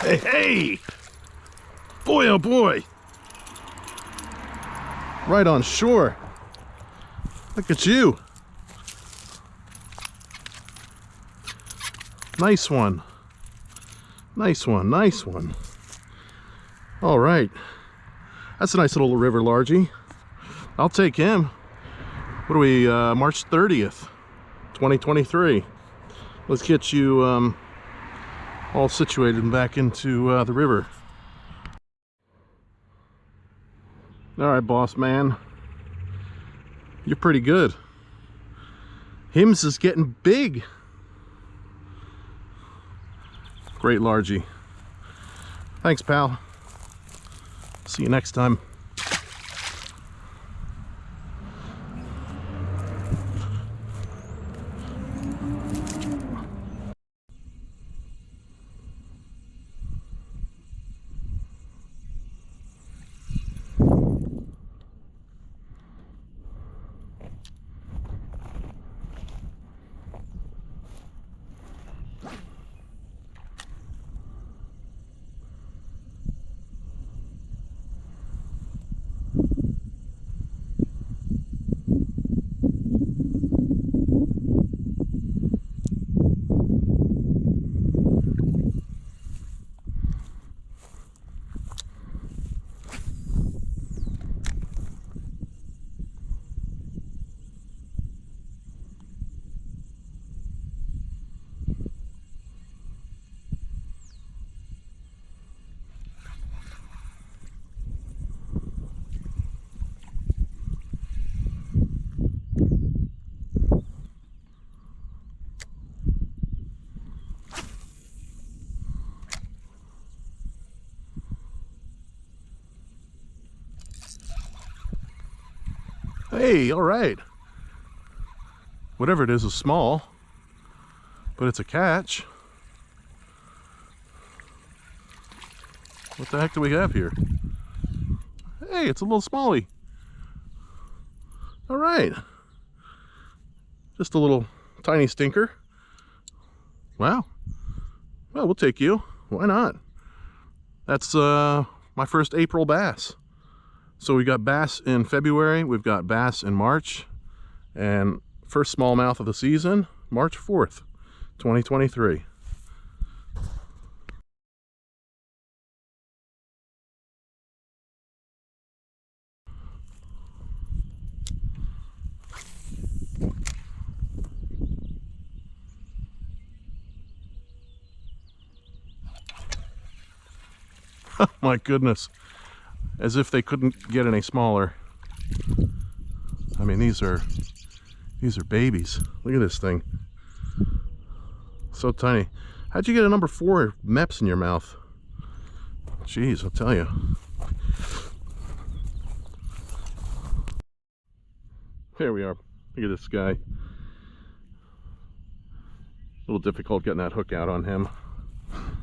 Hey, hey! Boy, oh boy! Right on shore. Look at you. Nice one. Nice one, nice one. All right. That's a nice little river largie. I'll take him. What are we, March 30th, 2023. Let's get you all situated and back into the river. All right, boss man. You're pretty good. Hims is getting big. Great largie. Thanks, pal. See you next time. Hey, all right. Whatever it is small, but it's a catch. What the heck do we have here? Hey, it's a little smallie. All right. Just a little tiny stinker. Wow. Well, we'll take you. Why not? That's my first April bass. So we got bass in February, we've got bass in March, and first smallmouth of the season, March 4th, 2023. Oh my goodness. As if they couldn't get any smaller. I mean, these are babies. Look at this thing. So tiny. How'd you get a number 4 Mepps in your mouth? Jeez, I'll tell you. Here we are. Look at this guy. A little difficult getting that hook out on him.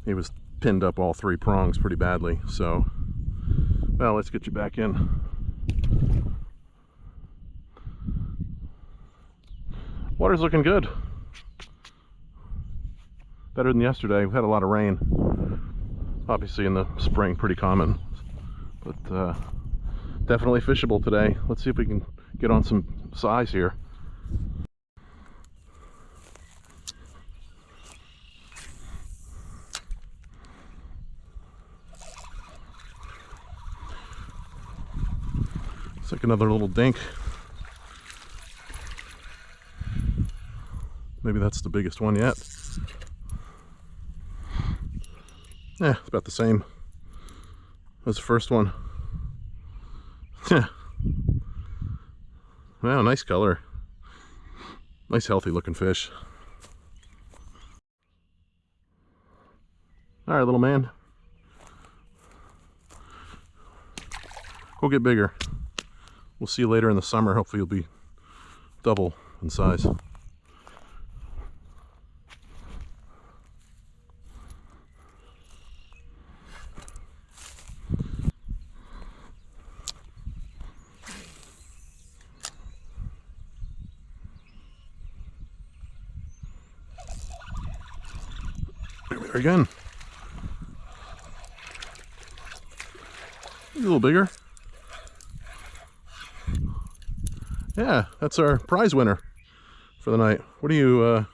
He was pinned up all 3 prongs pretty badly, so well, let's get you back in. Water's looking good. Better than yesterday. We've had a lot of rain. Obviously in the spring, pretty common. But definitely fishable today. Let's see if we can get on some size here. It's like another little dink. Maybe that's the biggest one yet. Yeah, it's about the same as the first one. Yeah. Wow, nice color. Nice healthy looking fish. All right, little man. Go get bigger. We'll see you later in the summer. Hopefully you'll be double in size. Here we are again. little bigger. Yeah, that's our prize winner for the night. What are you,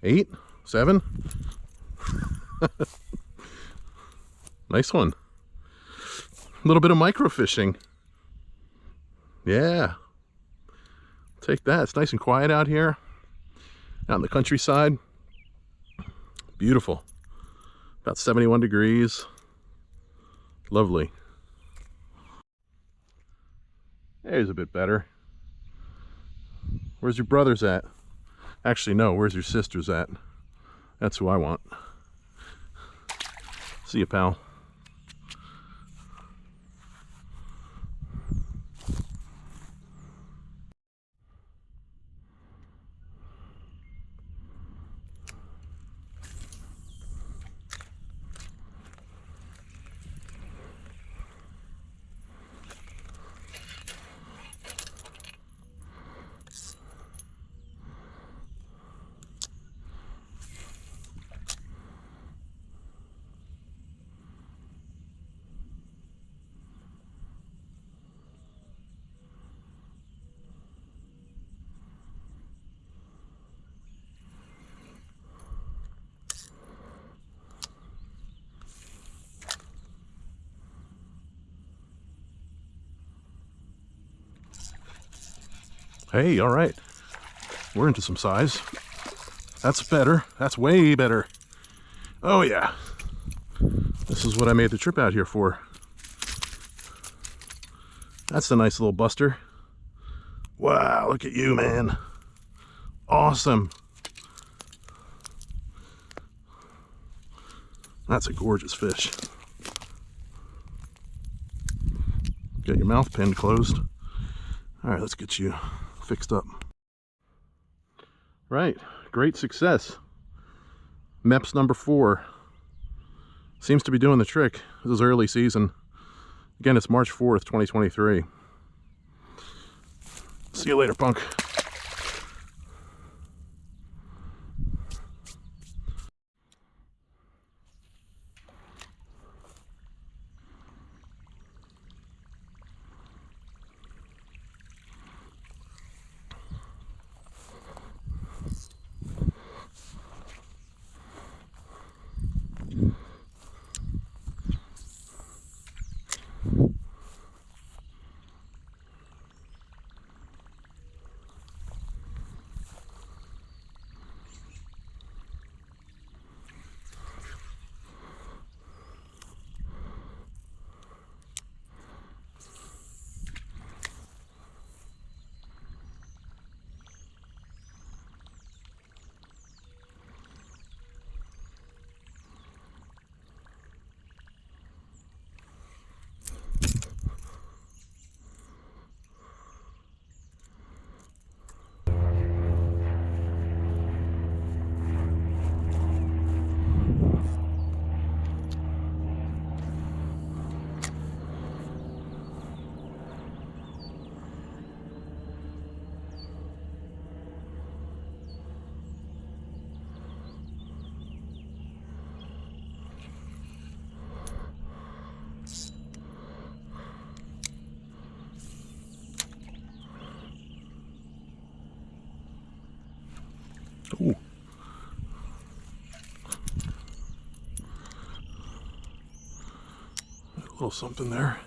8? 7? Nice one. A little bit of microfishing. Yeah. Take that. It's nice and quiet out here. Out in the countryside. Beautiful. About 71 degrees. Lovely. There's a bit better. Where's your brothers at? Actually, no. Where's your sisters at? That's who I want. See you, pal. Hey, all right. We're into some size. That's better. That's way better. Oh, yeah. This is what I made the trip out here for. That's a nice little buster. Wow, look at you, man. Awesome. That's a gorgeous fish. Get your mouth pinned closed. All right, let's get you fixed up. Right, great success. Mepps number 4. Seems to be doing the trick. This is early season. Again, it's March 4th, 2023. See you later, punk. Ooh. A little something there.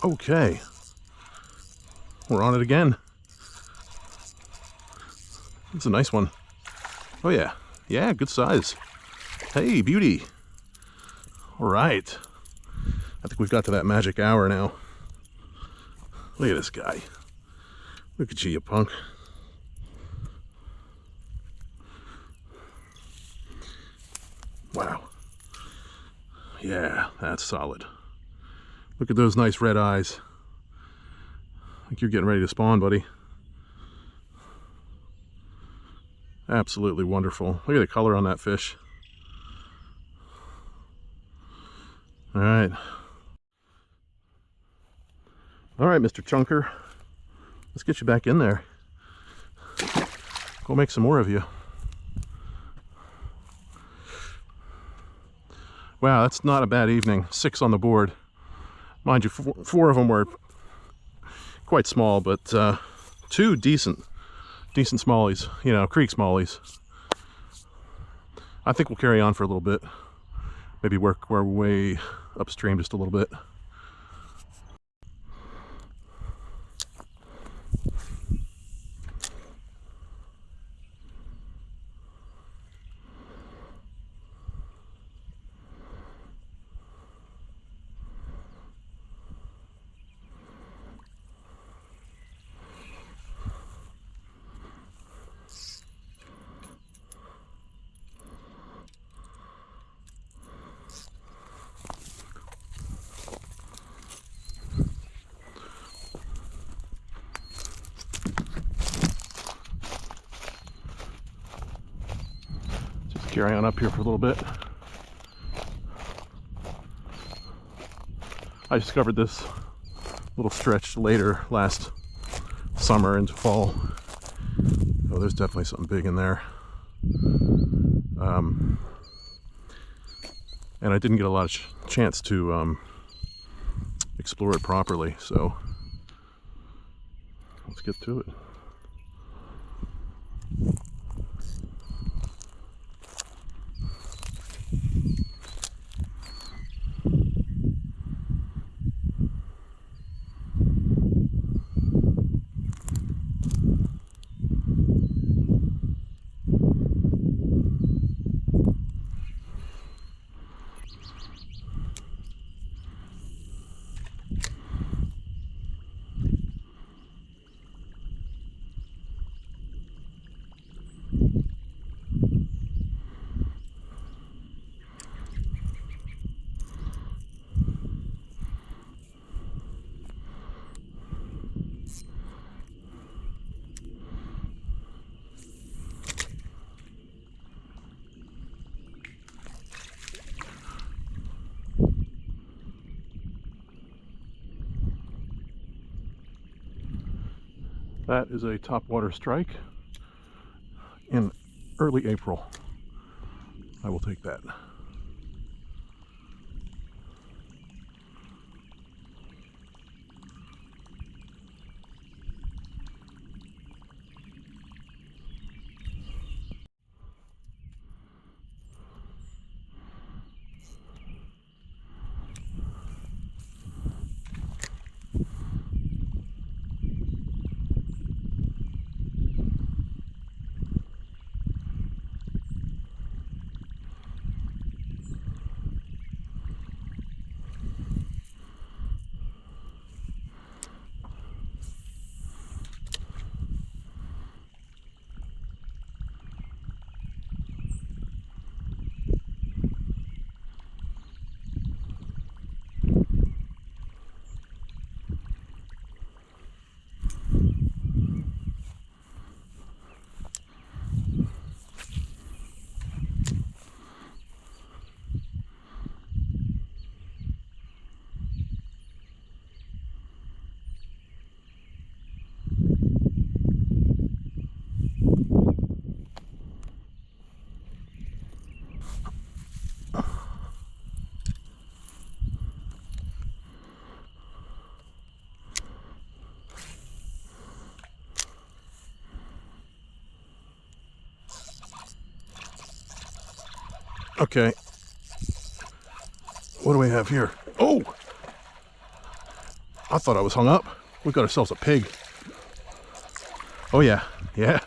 Okay, we're on it again. It's a nice one. Oh yeah, yeah, good size. Hey, beauty. All right, I think we've got to that magic hour now. Look at this guy. Look at you, you punk. Wow. Yeah, that's solid. Look at those nice red eyes. I think you're getting ready to spawn, buddy. Absolutely wonderful. Look at the color on that fish. All right. All right, Mr. Chunker. Let's get you back in there. Go make some more of you. Wow, that's not a bad evening. 6 on the board. Mind you, four of them were quite small, but 2 decent smallies, you know, creek smallies. I think we'll carry on for a little bit. Maybe work our way upstream just a little bit. Carry on up here for a little bit. I discovered this little stretch later last summer into fall. Oh, there's definitely something big in there. And I didn't get a lot of chance to explore it properly, so let's get to it. That is a topwater strike in early April. I will take that. Okay. What do we have here? Oh! I thought I was hung up. We got ourselves a pig. Oh yeah, yeah.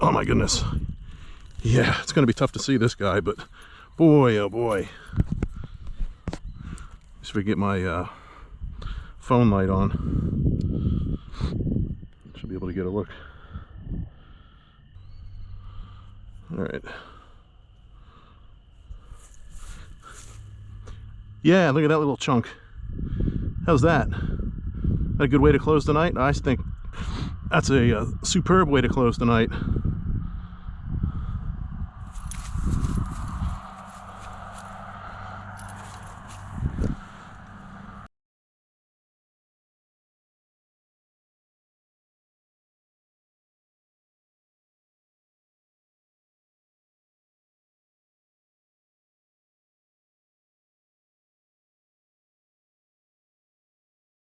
Oh my goodness. Yeah, it's gonna be tough to see this guy, but boy, oh boy. Just we get my phone light on. be able to get a look. All right. Yeah, look at that little chunk. How's that? A good way to close the night? I think that's a superb way to close the night.